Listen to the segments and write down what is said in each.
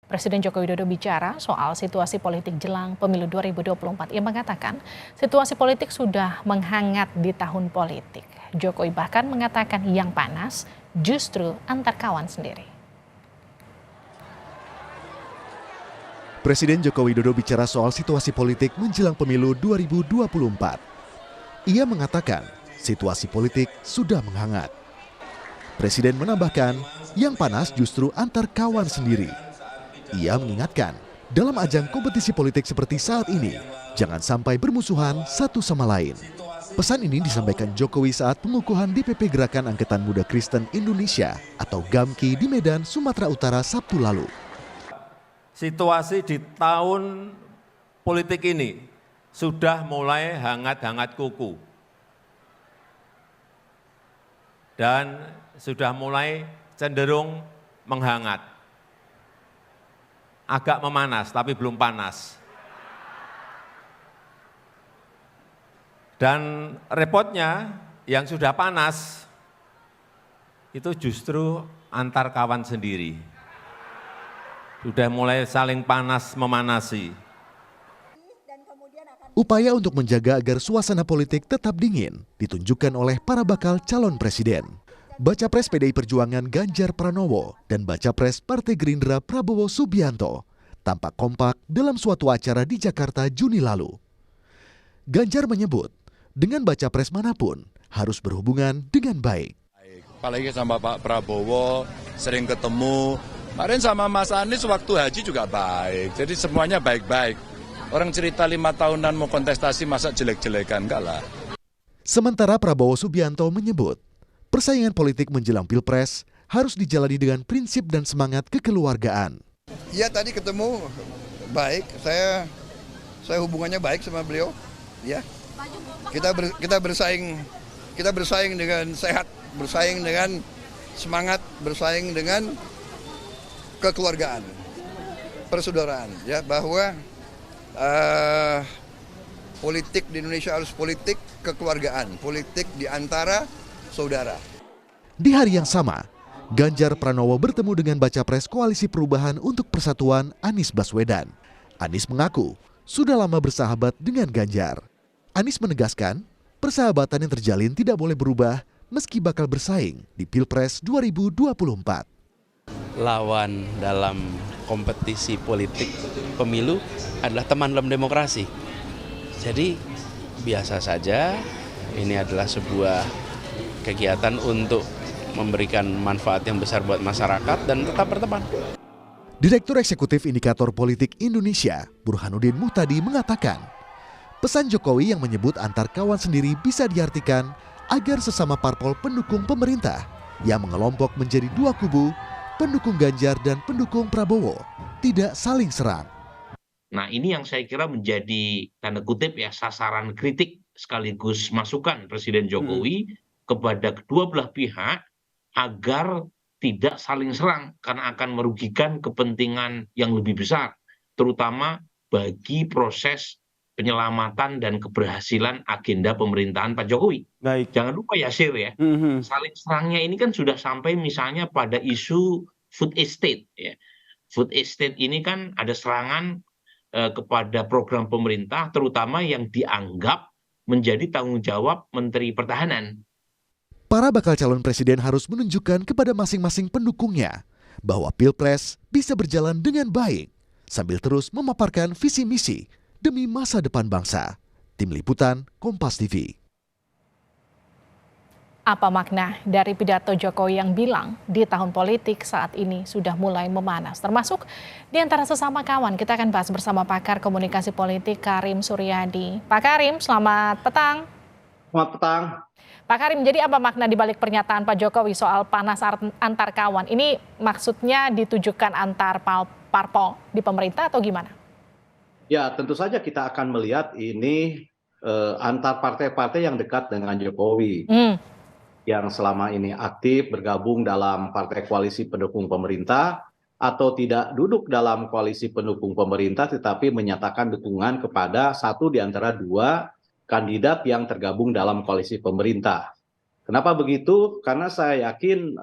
Presiden Joko Widodo bicara soal situasi politik jelang pemilu 2024. Ia mengatakan situasi politik sudah menghangat di tahun politik. Jokowi bahkan mengatakan yang panas justru antar kawan sendiri. Presiden Joko Widodo bicara soal situasi politik menjelang pemilu 2024. Ia mengatakan situasi politik sudah menghangat. Presiden menambahkan yang panas justru antar kawan sendiri. Ia mengingatkan, dalam ajang kompetisi politik seperti saat ini, jangan sampai bermusuhan satu sama lain. Pesan ini disampaikan Jokowi saat pengukuhan DPP Gerakan Angkatan Muda Kristen Indonesia atau GAMKI di Medan, Sumatera Utara Sabtu lalu. Situasi di tahun politik ini sudah mulai hangat-hangat kuku. Dan sudah mulai cenderung menghangat. Agak memanas, tapi belum panas. Dan repotnya, yang sudah panas, itu justru antar kawan sendiri. Sudah mulai saling panas memanasi. Upaya untuk menjaga agar suasana politik tetap dingin ditunjukkan oleh para bakal calon presiden. Baca Pres PDI Perjuangan Ganjar Pranowo dan Baca Pres Partai Gerindra Prabowo Subianto tampak kompak dalam suatu acara di Jakarta Juni lalu. Ganjar menyebut, dengan Baca Pres manapun harus berhubungan dengan baik. Apalagi sama Pak Prabowo, sering ketemu. Kemarin sama Mas Anies waktu haji juga baik, jadi semuanya baik-baik. Orang cerita 5 tahunan mau kontestasi masa jelek-jelekan, enggak lah. Sementara Prabowo Subianto menyebut, persaingan politik menjelang Pilpres harus dijalani dengan prinsip dan semangat kekeluargaan. Iya tadi ketemu baik, saya hubungannya baik sama beliau. Ya, kita bersaing dengan sehat, bersaing dengan semangat, bersaing dengan kekeluargaan, persaudaraan. Ya, bahwa politik di Indonesia harus politik kekeluargaan, politik di antara saudara. Di hari yang sama, Ganjar Pranowo bertemu dengan Baca Pres Koalisi Perubahan untuk Persatuan Anies Baswedan. Anies mengaku sudah lama bersahabat dengan Ganjar. Anies menegaskan persahabatan yang terjalin tidak boleh berubah meski bakal bersaing di Pilpres 2024. Lawan dalam kompetisi politik pemilu adalah teman dalam demokrasi. Jadi biasa saja, ini adalah sebuah kegiatan untuk memberikan manfaat yang besar buat masyarakat dan tetap berteman. Direktur Eksekutif Indikator Politik Indonesia, Burhanuddin Muhtadi mengatakan, pesan Jokowi yang menyebut antar kawan sendiri bisa diartikan agar sesama parpol pendukung pemerintah yang mengelompok menjadi dua kubu, pendukung Ganjar dan pendukung Prabowo, tidak saling serang. Nah, ini yang saya kira menjadi tanda kutip ya sasaran kritik sekaligus masukan Presiden Jokowi kepada kedua belah pihak agar tidak saling serang karena akan merugikan kepentingan yang lebih besar, terutama bagi proses penyelamatan dan keberhasilan agenda pemerintahan Pak Jokowi. Baik. Jangan lupa ya Sir ya, saling serangnya ini kan sudah sampai misalnya pada isu food estate ya. Food estate ini kan ada serangan kepada program pemerintah terutama yang dianggap menjadi tanggung jawab Menteri Pertahanan. Para bakal calon presiden harus menunjukkan kepada masing-masing pendukungnya bahwa Pilpres bisa berjalan dengan baik sambil terus memaparkan visi misi demi masa depan bangsa. Tim Liputan Kompas TV. Apa makna dari pidato Jokowi yang bilang di tahun politik saat ini sudah mulai memanas? Termasuk di antara sesama kawan. Kita akan bahas bersama pakar komunikasi politik Karim Suryadi. Pak Karim, selamat petang. Selamat petang. Pak Karim, jadi apa makna di balik pernyataan Pak Jokowi soal panas antar kawan? Ini maksudnya ditujukan antar parpol di pemerintah atau gimana? Ya, tentu saja kita akan melihat ini antar partai-partai yang dekat dengan Jokowi. Yang selama ini aktif bergabung dalam partai koalisi pendukung pemerintah atau tidak duduk dalam koalisi pendukung pemerintah tetapi menyatakan dukungan kepada satu di antara dua kandidat yang tergabung dalam koalisi pemerintah. Kenapa begitu? Karena saya yakin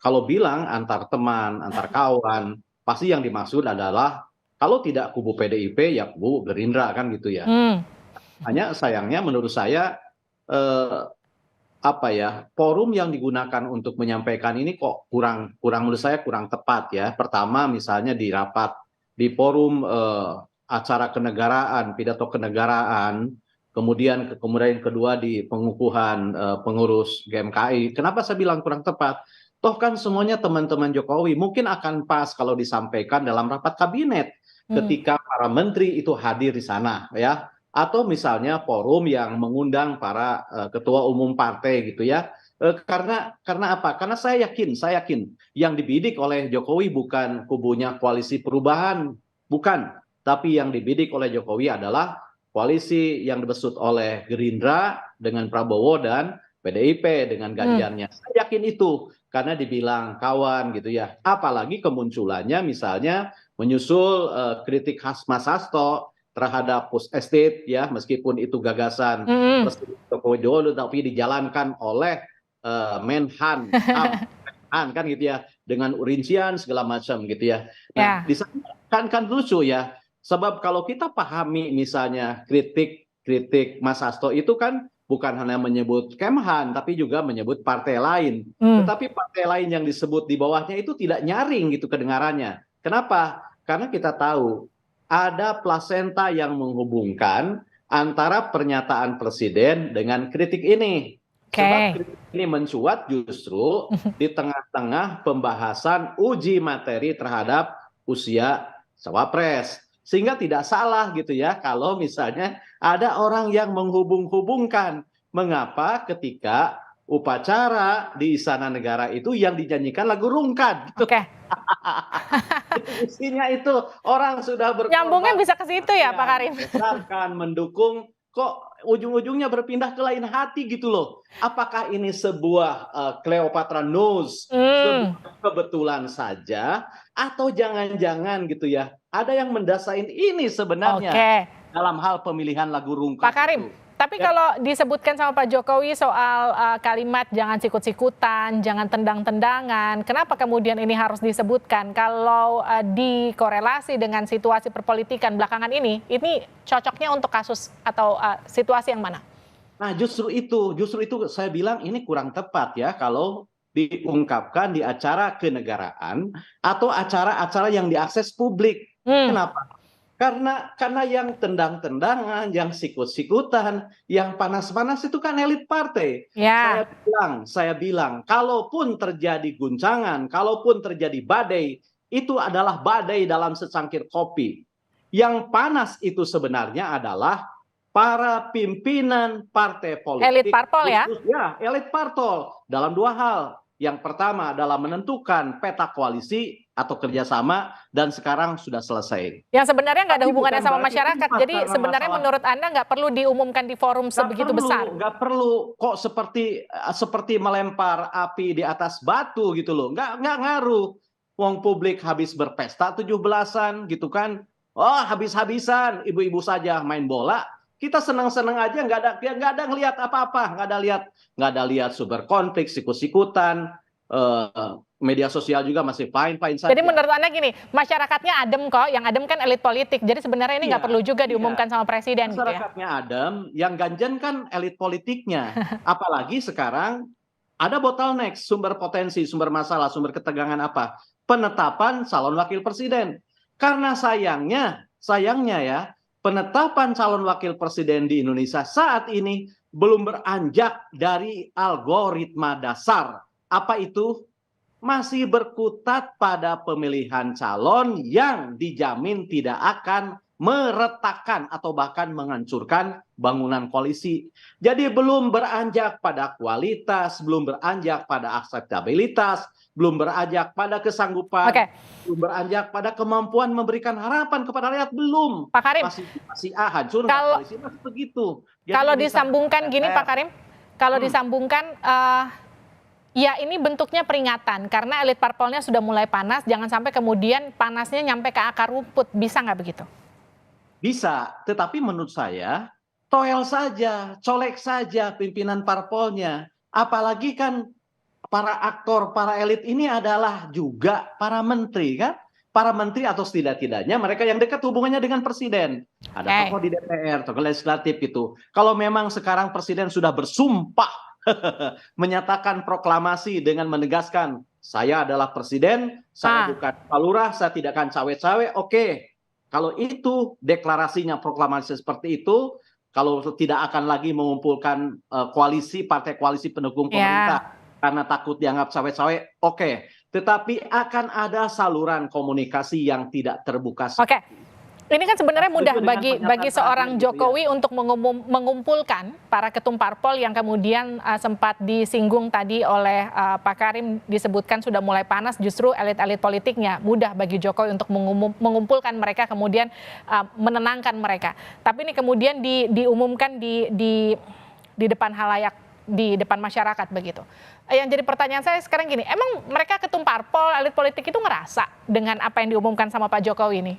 kalau bilang antar teman, antar kawan, pasti yang dimaksud adalah kalau tidak kubu PDIP ya kubu Gerindra kan gitu ya. Hanya sayangnya menurut saya forum yang digunakan untuk menyampaikan ini kok kurang menurut saya kurang tepat ya. Pertama misalnya di rapat di forum acara kenegaraan, pidato kenegaraan, kemudian kedua di pengukuhan pengurus GMKI. Kenapa saya bilang kurang tepat? Toh kan semuanya teman-teman Jokowi, mungkin akan pas kalau disampaikan dalam rapat kabinet ketika para menteri itu hadir di sana ya. Atau misalnya forum yang mengundang para ketua umum partai gitu ya. Karena apa? Karena saya yakin yang dibidik oleh Jokowi bukan kubunya koalisi perubahan, bukan. Tapi yang dibidik oleh Jokowi adalah koalisi yang dibesut oleh Gerindra dengan Prabowo dan PDIP dengan Ganjarnya. Saya yakin itu karena dibilang kawan gitu ya. Apalagi kemunculannya misalnya menyusul kritik khas Mas Hasto terhadap post estate ya, meskipun itu gagasan Presiden Joko Widodo tapi dijalankan oleh Menhan kan gitu ya, dengan rincian segala macam gitu ya. Nah, di sana kan lucu ya, sebab kalau kita pahami misalnya kritik Mas Hasto itu kan bukan hanya menyebut Kemhan tapi juga menyebut partai lain. Tetapi partai lain yang disebut di bawahnya itu tidak nyaring gitu kedengarannya. Kenapa? Karena kita tahu ada plasenta yang menghubungkan antara pernyataan presiden dengan kritik ini. Sebab kritik ini mencuat justru di tengah-tengah pembahasan uji materi terhadap usia cawapres. Sehingga tidak salah gitu ya kalau misalnya ada orang yang menghubung-hubungkan mengapa ketika upacara di Istana Negara itu yang dinyanyikan lagu rungkat gitu. Isinya itu orang sudah berkorban. Nyambungnya bisa ke situ ya Pak Karim. Mendukung kok ujung-ujungnya berpindah ke lain hati gitu loh. Apakah ini sebuah Cleopatra knows, sebuah kebetulan saja atau jangan-jangan gitu ya ada yang mendasain ini sebenarnya dalam hal pemilihan lagu rungkat. Pak Karim, tapi kalau disebutkan sama Pak Jokowi soal kalimat jangan sikut-sikutan, jangan tendang-tendangan, kenapa kemudian ini harus disebutkan? Kalau dikorelasi dengan situasi perpolitikan belakangan ini cocoknya untuk kasus atau situasi yang mana? Nah justru itu saya bilang ini kurang tepat ya kalau diungkapkan di acara kenegaraan atau acara-acara yang diakses publik. Kenapa? Karena yang tendang-tendangan, yang sikut-sikutan, yang panas-panas itu kan elit partai. Saya bilang, kalaupun terjadi guncangan, kalaupun terjadi badai, itu adalah badai dalam secangkir kopi. Yang panas itu sebenarnya adalah para pimpinan partai politik. Elit parpol ya? Ya, elit parpol. Dalam dua hal. Yang pertama adalah menentukan peta koalisi atau kerjasama dan sekarang sudah selesai. Yang sebenarnya nggak ada hubungannya sama masyarakat. Jadi sebenarnya menurut Anda nggak perlu diumumkan di forum sebegitu besar? Nggak perlu. Kok seperti melempar api di atas batu gitu loh. Nggak ngaruh. Wong publik habis berpesta 17-an gitu kan. Oh habis-habisan ibu-ibu saja main bola. Kita senang-senang aja nggak ada ngelihat apa-apa, nggak ada lihat sumber konflik, sikut-sikutan, media sosial juga masih fine saja. Jadi menurut Anda gini, masyarakatnya adem kok, yang adem kan elit politik, jadi sebenarnya ini nggak perlu juga diumumkan sama presiden. Masyarakatnya adem, yang ganjen kan elit politiknya. Apalagi sekarang ada bottleneck, sumber potensi, sumber masalah, sumber ketegangan apa? Penetapan calon wakil presiden. Karena sayangnya ya, penetapan calon wakil presiden di Indonesia saat ini belum beranjak dari algoritma dasar. Apa itu? Masih berkutat pada pemilihan calon yang dijamin tidak akan meretakkan atau bahkan menghancurkan bangunan koalisi. Jadi belum beranjak pada kualitas, belum beranjak pada akseptabilitas, belum beranjak pada kesanggupan, belum beranjak pada kemampuan memberikan harapan kepada rakyat, belum. Pak Karim, masih hancur koalisi masih begitu. Jadi kalau disambungkan gini Pak Karim, kalau disambungkan ya ini bentuknya peringatan karena elit parpolnya sudah mulai panas, jangan sampai kemudian panasnya nyampe ke akar rumput, bisa nggak begitu? Bisa, tetapi menurut saya toel saja, colek saja pimpinan parpolnya. Apalagi kan para aktor, para elit ini adalah juga para menteri kan. para menteri atau setidak-tidaknya mereka yang dekat hubungannya dengan presiden. Ada tokoh di DPR, tokoh legislatif gitu. Kalau memang sekarang presiden sudah bersumpah menyatakan proklamasi dengan menegaskan saya adalah presiden, saya bukan palurah, saya tidak akan cawe-cawe. Oke. Kalau itu deklarasinya proklamasi seperti itu, kalau tidak akan lagi mengumpulkan koalisi, partai koalisi pendukung pemerintah karena takut dianggap cawe-cawe, oke. Tetapi akan ada saluran komunikasi yang tidak terbuka. Oke. Ini kan sebenarnya mudah bagi seorang Jokowi untuk mengumpulkan para ketum parpol yang kemudian sempat disinggung tadi oleh Pak Karim, disebutkan sudah mulai panas, justru elit-elit politiknya. Mudah bagi Jokowi untuk mengumpulkan mereka, kemudian menenangkan mereka. Tapi ini kemudian diumumkan di depan halayak, di depan masyarakat begitu. Yang jadi pertanyaan saya sekarang gini, emang mereka ketum parpol, elit politik itu ngerasa dengan apa yang diumumkan sama Pak Jokowi ini?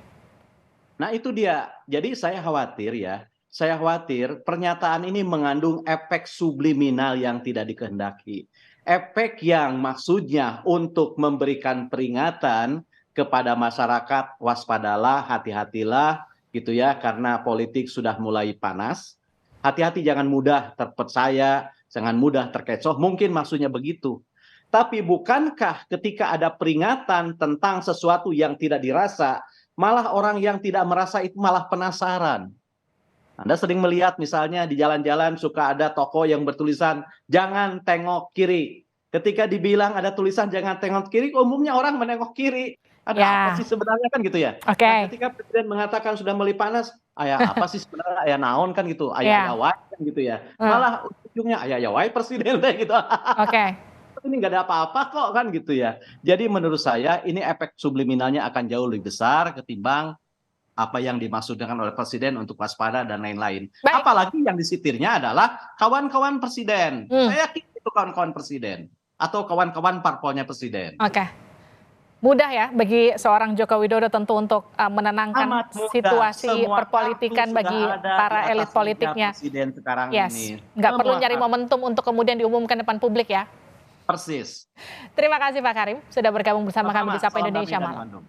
Nah itu dia, jadi saya khawatir pernyataan ini mengandung efek subliminal yang tidak dikehendaki. Efek yang maksudnya untuk memberikan peringatan kepada masyarakat, waspadalah, hati-hatilah gitu ya, karena politik sudah mulai panas. Hati-hati, jangan mudah terpercaya, jangan mudah terkecoh, mungkin maksudnya begitu. Tapi bukankah ketika ada peringatan tentang sesuatu yang tidak dirasa, malah orang yang tidak merasa itu malah penasaran. Anda sering melihat misalnya di jalan-jalan suka ada toko yang bertulisan jangan tengok kiri. Ketika dibilang ada tulisan jangan tengok kiri, umumnya orang menengok kiri. Ada apa sih sebenarnya kan gitu ya. Nah, ketika presiden mengatakan sudah mulai panas, ayah apa sih sebenarnya, ayah naon kan gitu, ayah yawai kan gitu ya. Malah ujungnya ayah yawai presiden gitu. Ini nggak ada apa-apa kok kan gitu ya. Jadi menurut saya ini efek subliminalnya akan jauh lebih besar ketimbang apa yang dimaksudkan oleh presiden untuk waspada dan lain-lain. Apalagi yang disitirnya adalah kawan-kawan presiden. Saya yakin itu kawan-kawan presiden atau kawan-kawan parpolnya presiden. Mudah ya bagi seorang Joko Widodo tentu untuk menenangkan situasi perpolitikan bagi para elit politiknya. Presiden sekarang ini. Nggak perlu nyari momentum untuk kemudian diumumkan depan publik ya. Persis. Terima kasih Pak Karim sudah bergabung bersama kami di Sapa Indonesia Malam.